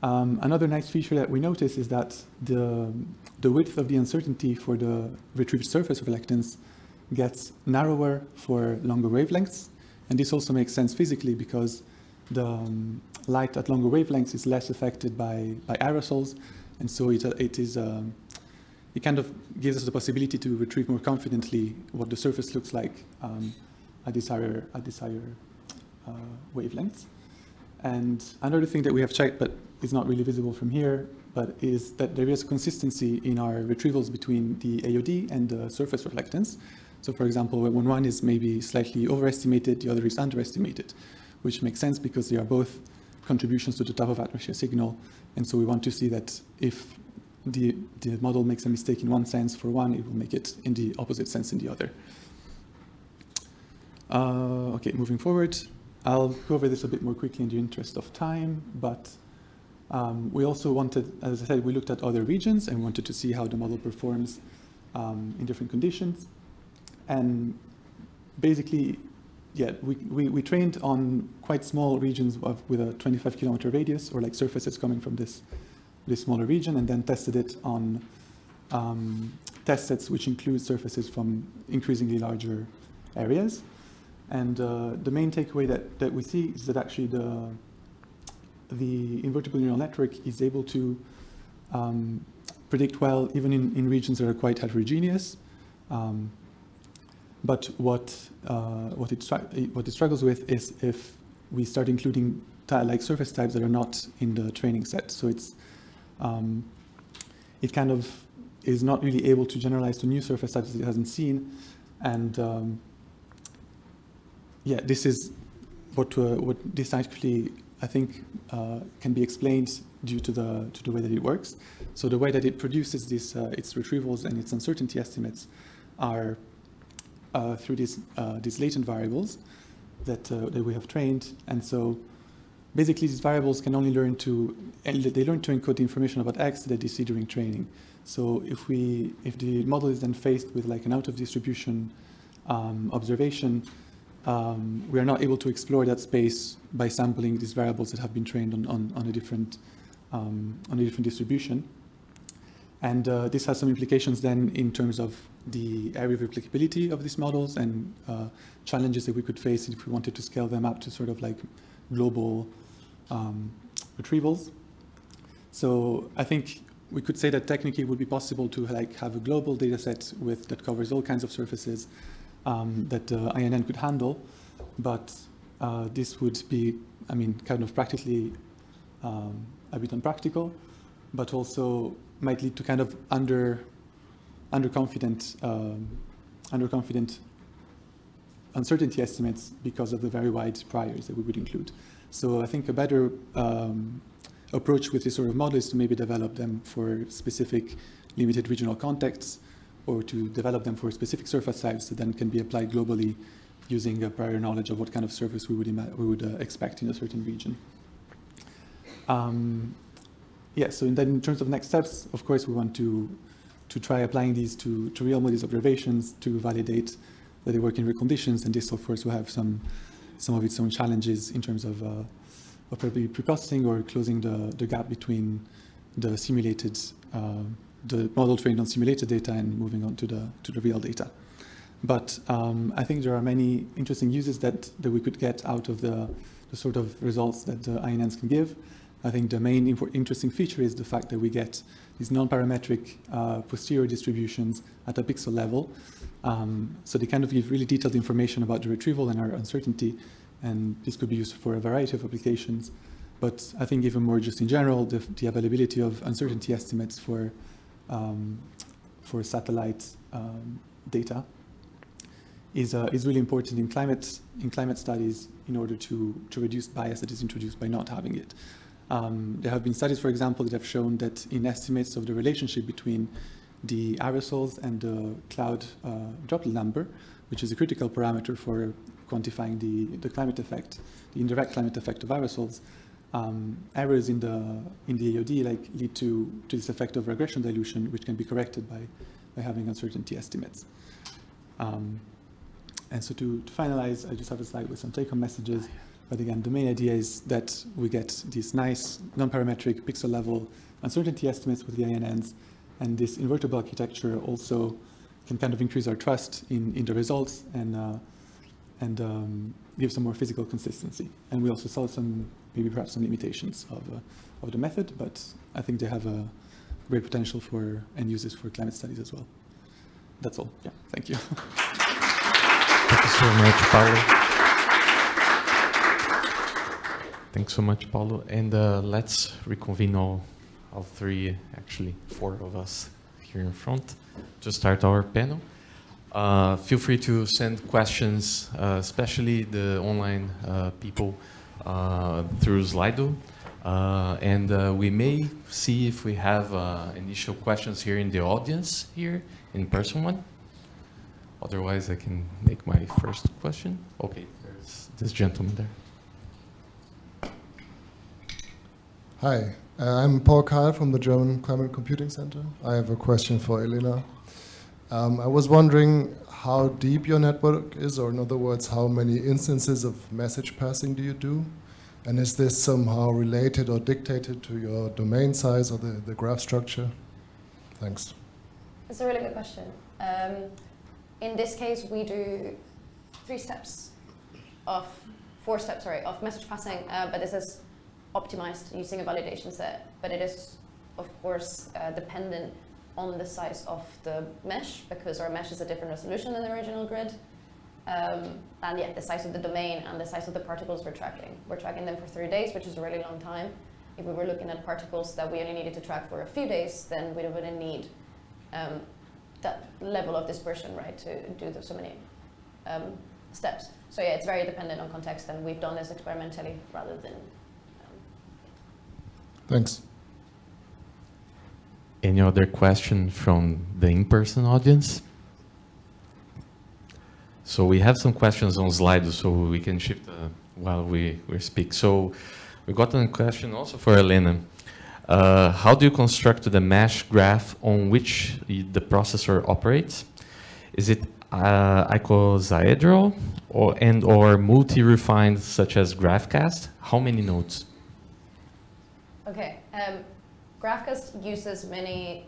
Another nice feature that we notice is that the width of the uncertainty for the retrieved surface reluctance gets narrower for longer wavelengths. And this also makes sense physically because the light at longer wavelengths is less affected by aerosols. And so it kind of gives us the possibility to retrieve more confidently what the surface looks like at these higher wavelengths. And another thing that we have checked, but is not really visible from here, but is that there is a consistency in our retrievals between the AOD and the surface reflectance. So for example, when one is maybe slightly overestimated, the other is underestimated, which makes sense because they are both contributions to the top of atmosphere signal. And so we want to see that if the model makes a mistake in one sense for one, it will make it in the opposite sense in the other. Okay, moving forward. I'll go over this a bit more quickly in the interest of time, but we also wanted, as I said, we looked at other regions and wanted to see how the model performs in different conditions. And basically, yeah, we trained on quite small regions with a 25-kilometer radius, or like surfaces coming from this smaller region, and then tested it on test sets which include surfaces from increasingly larger areas. And the main takeaway that we see is that actually the invertible neural network is able to predict well even in regions that are quite heterogeneous. But what it struggles with is if we start including like surface types that are not in the training set. So it kind of is not really able to generalize to new surface types that it hasn't seen. And yeah, this is what this actually, I think, can be explained due to the way that it works. So the way that it produces this, its retrievals and its uncertainty estimates are through these latent variables. that we have trained. And so basically these variables can only learn to encode the information about X that they see during training. So if the model is then faced with like an out of distribution observation, we are not able to explore that space by sampling these variables that have been trained on a different distribution. And this has some implications then in terms of the area of applicability of these models and challenges that we could face if we wanted to scale them up to sort of like global retrievals. So I think we could say that technically it would be possible to like have a global data set that covers all kinds of surfaces that INN could handle, but this would be, I mean, kind of practically a bit unpractical, but also might lead to kind of underconfident uncertainty estimates because of the very wide priors that we would include. So I think a better approach with this sort of model is to maybe develop them for specific limited regional contexts, or to develop them for specific surface types that then can be applied globally using a prior knowledge of what kind of surface we would expect in a certain region. Yeah, so then in terms of next steps, of course, we want to try applying these to real models observations to validate that they work in real conditions, and this, of course, will have some of its own challenges in terms of probably preprocessing or closing the gap between the simulated, the model trained on simulated data and moving on to the real data. But I think there are many interesting uses that we could get out of the sort of results that the INNs can give. I think the main interesting feature is the fact that we get these non-parametric posterior distributions at a pixel level. So they kind of give really detailed information about the retrieval and our uncertainty, and this could be used for a variety of applications. But I think even more just in general, the availability of uncertainty estimates for satellite data is really important in climate studies in order to reduce bias that is introduced by not having it. There have been studies, for example, that have shown that in estimates of the relationship between the aerosols and the cloud droplet number, which is a critical parameter for quantifying the climate effect, the indirect climate effect of aerosols, errors in the AOD lead to this effect of regression dilution, which can be corrected by having uncertainty estimates. And so to finalize, I just have a slide with some take-home messages. But again, the main idea is that we get these nice non-parametric pixel-level uncertainty estimates with the INNs, and this invertible architecture also can kind of increase our trust in the results and give some more physical consistency. And we also saw maybe perhaps some limitations of the method, but I think they have a great potential for end uses for climate studies as well. That's all. Yeah, thank you. Thank you so much, Paolo. Thanks so much, Paolo. And let's reconvene all three, actually 4 of us here in front to start our panel. Feel free to send questions, especially the online people, through Slido. And we may see if we have initial questions here in the audience, here, in person one. Otherwise, I can make my first question. Okay, there's this gentleman there. Hi, I'm Paul Karl from the German Climate Computing Center. I have a question for Elena. I was wondering how deep your network is, or in other words, how many instances of message passing do you do? And is this somehow related or dictated to your domain size or the graph structure? Thanks. That's a really good question. In this case, we do 4 steps of message passing, but this is optimized using a validation set, but it is, of course, dependent on the size of the mesh, because our mesh is a different resolution than the original grid. And yeah, the size of the domain and the size of the particles we're tracking. We're tracking them for 3 days, which is a really long time. If we were looking at particles that we only needed to track for a few days, then we wouldn't need that level of dispersion, right, to do so many steps. So yeah, it's very dependent on context, and we've done this experimentally rather than Thanks. Any other question from the in-person audience? So we have some questions on Slido, so we can shift while we speak. So we got a question also for Elena. How do you construct the mesh graph on which the processor operates? Is it icosaedral or multi-refined, such as GraphCast? How many nodes? Okay, GraphCast uses many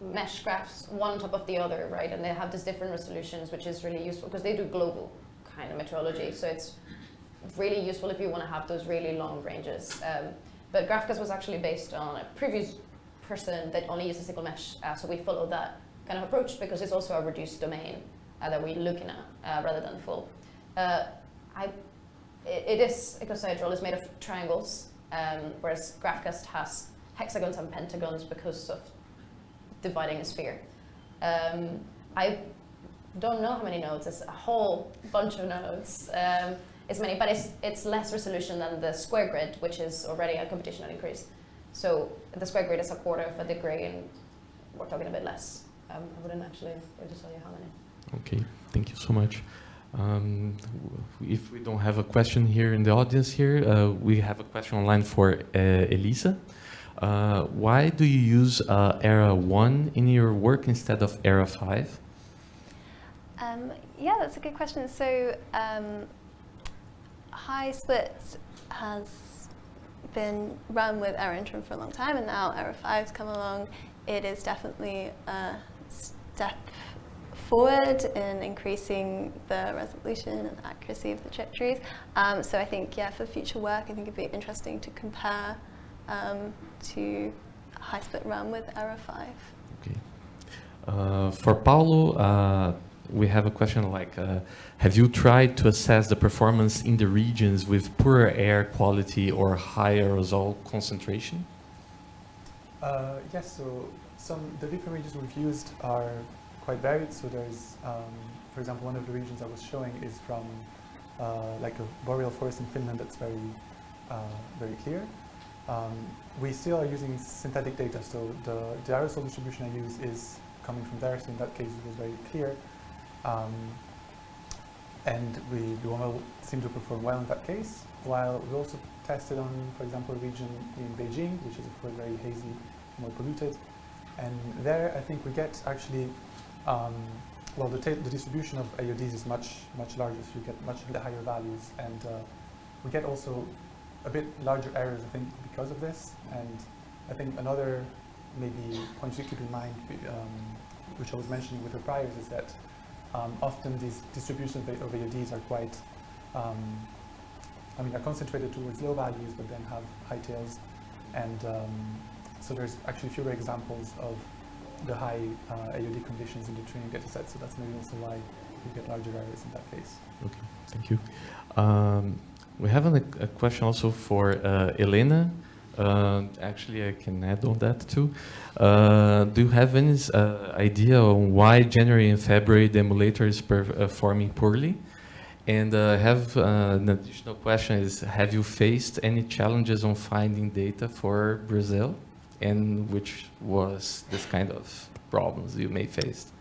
mesh graphs one on top of the other, right? And they have these different resolutions, which is really useful because they do global kind of metrology. So it's really useful if you want to have those really long ranges. But GraphCast was actually based on a previous person that only used a single mesh. So we followed that kind of approach because it's also a reduced domain that we're looking at rather than full. It is icosaedral, it's made of triangles, whereas GraphCast has hexagons and pentagons because of dividing a sphere. I don't know how many nodes, it's a whole bunch of nodes. It's many, but it's less resolution than the square grid, which is already a computational increase. So the square grid is a quarter of a degree, and we're talking a bit less. I wouldn't actually be able to tell you how many. Okay, thank you so much. If we don't have a question here in the audience here, we have a question online for Eliza. Why do you use Era 1 in your work instead of Era 5? Yeah, that's a good question. So high split has been run with Era interim for a long time, and now Era 5's come along. It is definitely a step forward in increasing the resolution and accuracy of the trajectories. So I think, yeah, for future work, I think it'd be interesting to compare to high split run with Era 5. Okay. For Paolo, we have a question like, have you tried to assess the performance in the regions with poorer air quality or high aerosol concentration? Yes, so the different regions we've used are quite varied. So there's, for example, one of the regions I was showing is from like a boreal forest in Finland that's very, very clear. We still are using synthetic data, so the aerosol distribution I use is coming from there, so in that case it was very clear. And the OML seemed to perform well in that case, while we also tested on, for example, a region in Beijing, which is of course very hazy, more polluted. And there I think we get actually, well, the distribution of AODs is much larger, so you get much higher values, and we get also a bit larger errors, I think, because of this. And I think another maybe point to keep in mind, which I was mentioning with the priors, is that often these distributions of AODs are quite, I mean, are concentrated towards low values, but then have high tails. And so there's actually fewer examples of the high AOD conditions in the Turing data set. So that's maybe also why you get larger errors in that case. Okay, thank you. We have a question also for Elena. Actually, I can add on that too. Do you have any idea on why January and February the emulator is performing poorly? And I have an additional question is, have you faced any challenges on finding data for Brazil? And which was this kind of problems you may face?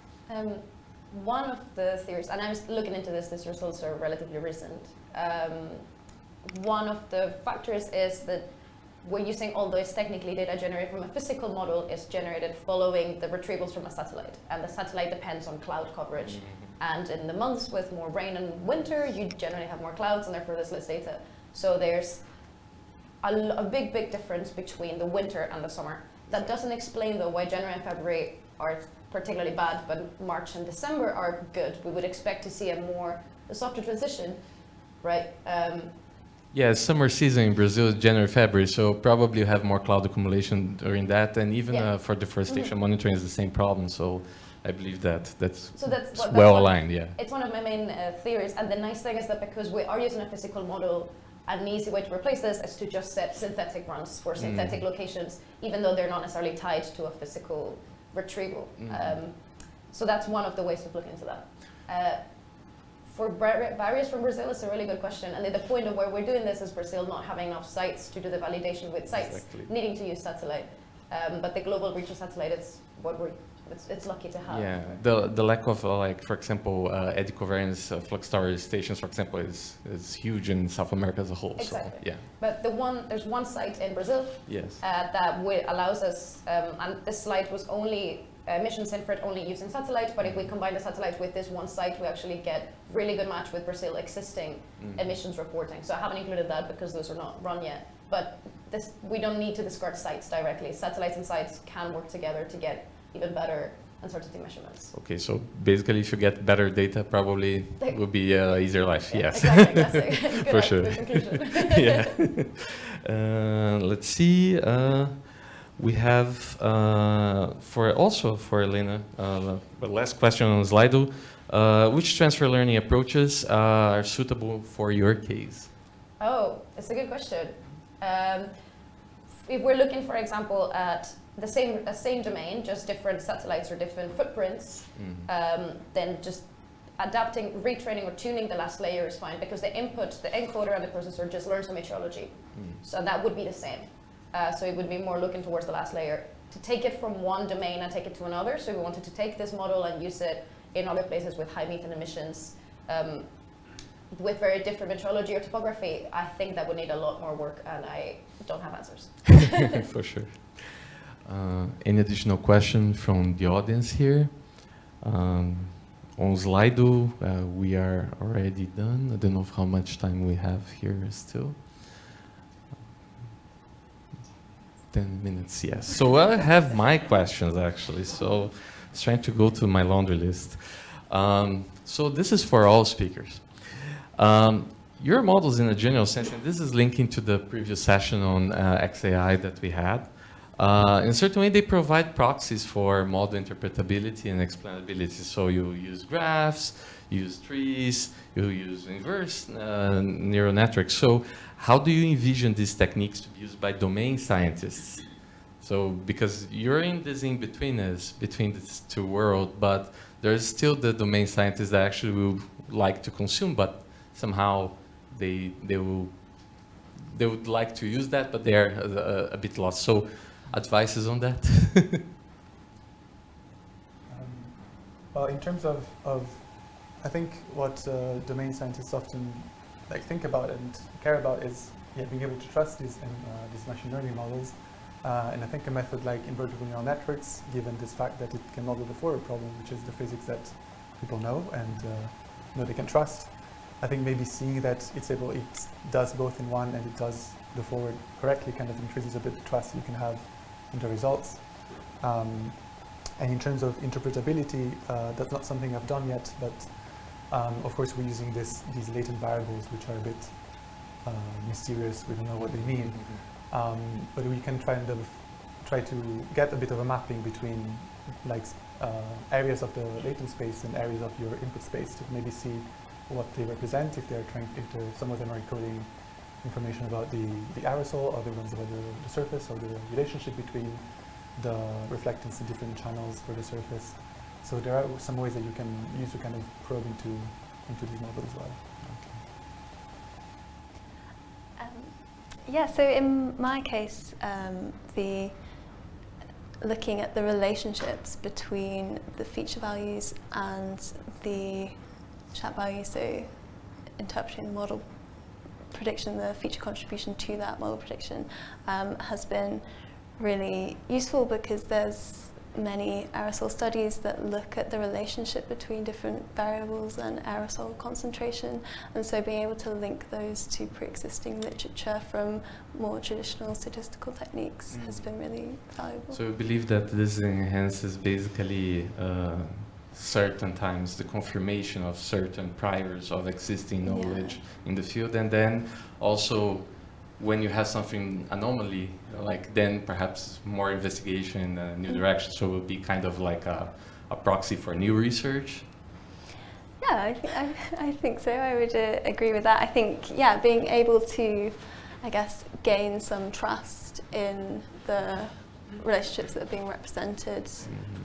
One of the theories, and I was looking into this, these results are relatively recent. One of the factors is that we're using all those technically data generated from a physical model is generated following the retrievals from a satellite. And the satellite depends on cloud coverage. Mm-hmm. And in the months with more rain and winter, you generally have more clouds and therefore there's less data. So there's a big difference between the winter and the summer. That doesn't explain though why January and February are particularly bad, but March and December are good. We would expect to see a softer transition, right? Yeah, summer season in Brazil is January, February, so probably you have more cloud accumulation during that, and even for deforestation monitoring is the same problem. So I believe that's well aligned. Yeah, it's one of my main theories, and the nice thing is that because we are using a physical model, an easy way to replace this is to just set synthetic runs for synthetic locations, even though they're not necessarily tied to a physical retrieval. So that's one of the ways of looking into that. For barriers from Brazil, it's a really good question. And the point of where we're doing this is Brazil not having enough sites to do the validation with sites, needing to use satellite. But the global reach of satellite is what we're it's lucky to have. Yeah, the lack of like, for example, eddy covariance flux tower stations, for example, is huge in South America as a whole. Exactly. So, yeah. But there's one site in Brazil. Yes. That allows us, and this slide was only emissions infrared only using satellite, but if we combine the satellite with this one site, we actually get really good match with Brazil existing emissions reporting. So I haven't included that because those are not run yet. But we don't need to discard sites directly. Satellites and sites can work together to get even better uncertainty measurements. Okay, so basically if you get better data, probably it will be easier life, Yeah, yes. exactly. Good For sure. Good conclusion. Yeah. Let's see. We have, for Elena, the last question on Slido, which transfer learning approaches are suitable for your case? Oh, it's a good question. If we're looking, for example, at the same domain, just different satellites or different footprints, then just adapting, retraining or tuning the last layer is fine because the input, the encoder and the processor just learns the meteorology. So that would be the same. So it would be more looking towards the last layer to take it from one domain and take it to another. So we wanted to take this model and use it in other places with high methane emissions, with very different meteorology or topography. I think that would need a lot more work, and I don't have answers. For sure. Any additional question from the audience here? On Slido, we are already done. I don't know how much time we have here still. 10 minutes, yes. So I have my questions actually. So I was trying to go to my laundry list. So this is for all speakers. Your models in a general sense, and this is linking to the previous session on XAI that we had. In a certain way, they provide proxies for model interpretability and explainability. So you use graphs, you use trees, you use inverse neural networks. So how do you envision these techniques to be used by domain scientists? So because you're in this in-betweenness between these two worlds, but there's still the domain scientists that actually will like to consume, but somehow they would like to use that, but they're a bit lost. So advices on that? Well, in terms of I think what domain scientists often think about and care about is being able to trust these machine learning models. And I think a method like invertible neural networks, given this fact that it can model the forward problem, which is the physics that people know and know they can trust, I think maybe seeing that it does both in one and it does the forward correctly kind of increases a bit the trust you can have in the results. And in terms of interpretability, that's not something I've done yet, but of course we're using these latent variables which are a bit mysterious, we don't know what they mean. But we can try to get a bit of a mapping between areas of the latent space and areas of your input space to maybe see what they represent, if some of them are encoding information about the aerosol, other ones about the surface, or the relationship between the reflectance in different channels for the surface. So there are some ways that you can use to kind of probe into these models as well. Yeah, so in my case, looking at the relationships between the feature values and the chat values, so interpreting the model prediction, the feature contribution to that model prediction has been really useful because there's many aerosol studies that look at the relationship between different variables and aerosol concentration, and so being able to link those to pre-existing literature from more traditional statistical techniques has been really valuable. So you believe that this enhances basically certain times the confirmation of certain priors of existing knowledge in the field, and then also when you have something anomaly, then perhaps more investigation in a new direction. So it will be kind of like a proxy for new research. Yeah, I think so. I would agree with that. I think, being able to, gain some trust in the relationships that are being represented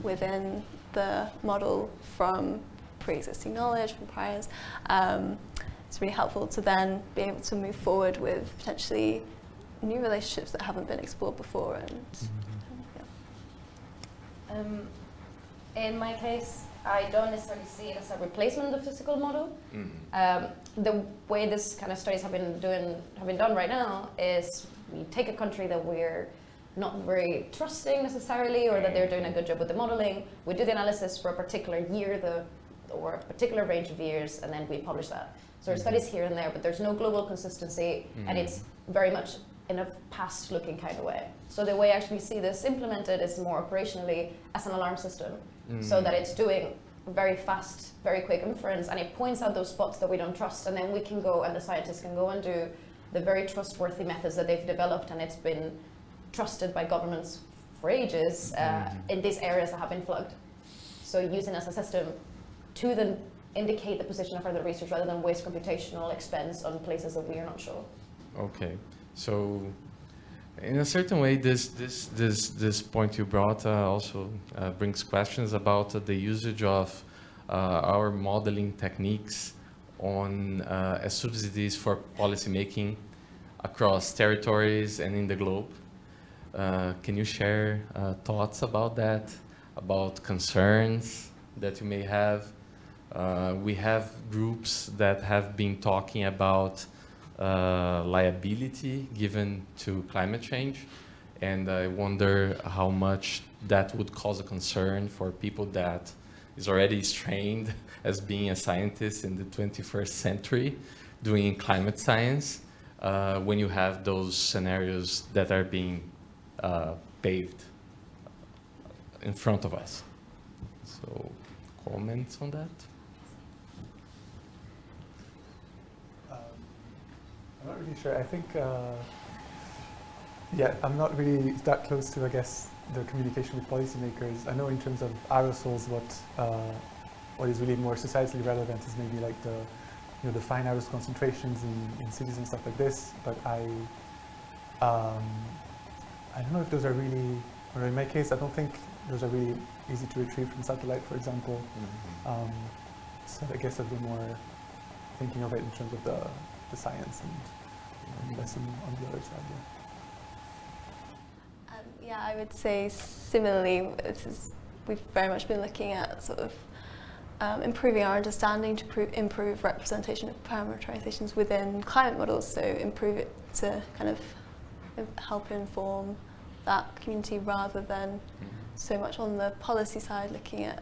within the model from pre-existing knowledge, from priors. It's really helpful to then be able to move forward with potentially new relationships that haven't been explored before. And In my case, I don't necessarily see it as a replacement of the physical model. The way this kind of studies have been done right now is we take a country that we're not very trusting necessarily, or that they're doing a good job with the modeling. We do the analysis for a particular year, or a particular range of years, and then we publish that. So there are studies here and there, but there's no global consistency, and it's very much in a past-looking kind of way. So the way I actually see this implemented is more operationally as an alarm system, so that it's doing very fast, very quick inference, and it points out those spots that we don't trust, and then we can go, and the scientists can go and do the very trustworthy methods that they've developed, and it's been trusted by governments for ages in these areas that have been flagged. So using as a system to then indicate the position of further research rather than waste computational expense on places that we are not sure. Okay, so in a certain way, this point you brought also brings questions about the usage of our modeling techniques on as subsidies for policy making across territories and in the globe. Can you share thoughts about that, about concerns that you may have? We have groups that have been talking about liability given to climate change, and I wonder how much that would cause a concern for people that is already trained as being a scientist in the 21st century doing climate science, when you have those scenarios that are being paved in front of us. So, comments on that? I'm not really sure. I think, yeah, I'm not really that close to, I guess, the communication with policymakers. I know in terms of aerosols, what is really more societally relevant is maybe like the fine aerosol concentrations in cities and stuff like this. But I don't know if those are really, or in my case, I don't think those are really easy to retrieve from satellite, for example. So I guess I've been more thinking of it in terms of the science and less on the other side. Yeah. Yeah, I would say similarly, we've very much been looking at sort of improving our understanding to improve representation of parameterizations within climate models, so improve it to kind of help inform that community rather than so much on the policy side looking at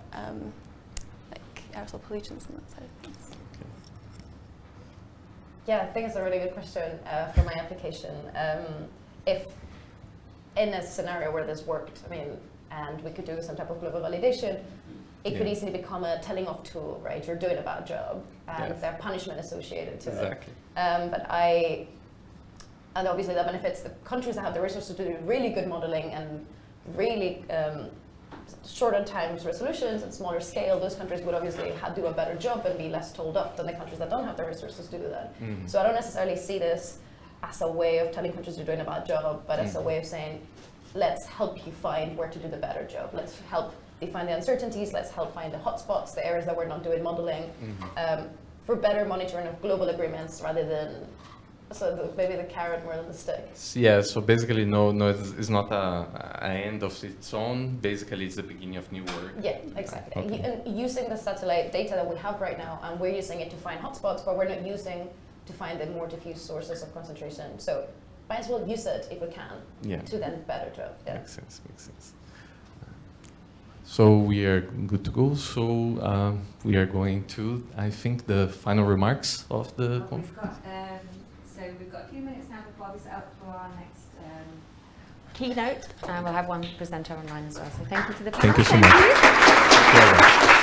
like aerosol pollutants and that side of things. Yeah, I think it's a really good question for my application. If in a scenario where this worked, I mean, and we could do some type of global validation, it could easily become a telling off tool, right? You're doing a bad job, and there's punishment associated to it. And obviously that benefits the countries that have the resources to do really good modeling and really short on times resolutions and smaller scale. Those countries would obviously do a better job and be less told off than the countries that don't have the resources to do that. So I don't necessarily see this as a way of telling countries you're doing a bad job, but as a way of saying, let's help you find where to do the better job. Let's help define the uncertainties. Let's help find the hotspots, the areas that we're not doing modeling, for better monitoring of global agreements rather than maybe the carrot more than the stick. Yeah, so basically no, it's not an end of its own. Basically, it's the beginning of new work. Yeah, exactly. Okay. And using the satellite data that we have right now, and we're using it to find hotspots, but we're not using to find the more diffuse sources of concentration. So might as well use it if we can to then better job. Yeah. Makes sense. So we are good to go. So we are going to, I think, the final remarks of the conference. We've got a few minutes now before we set up for our next keynote, and we'll have one presenter online as well. So thank you to the panel. Thank you so much.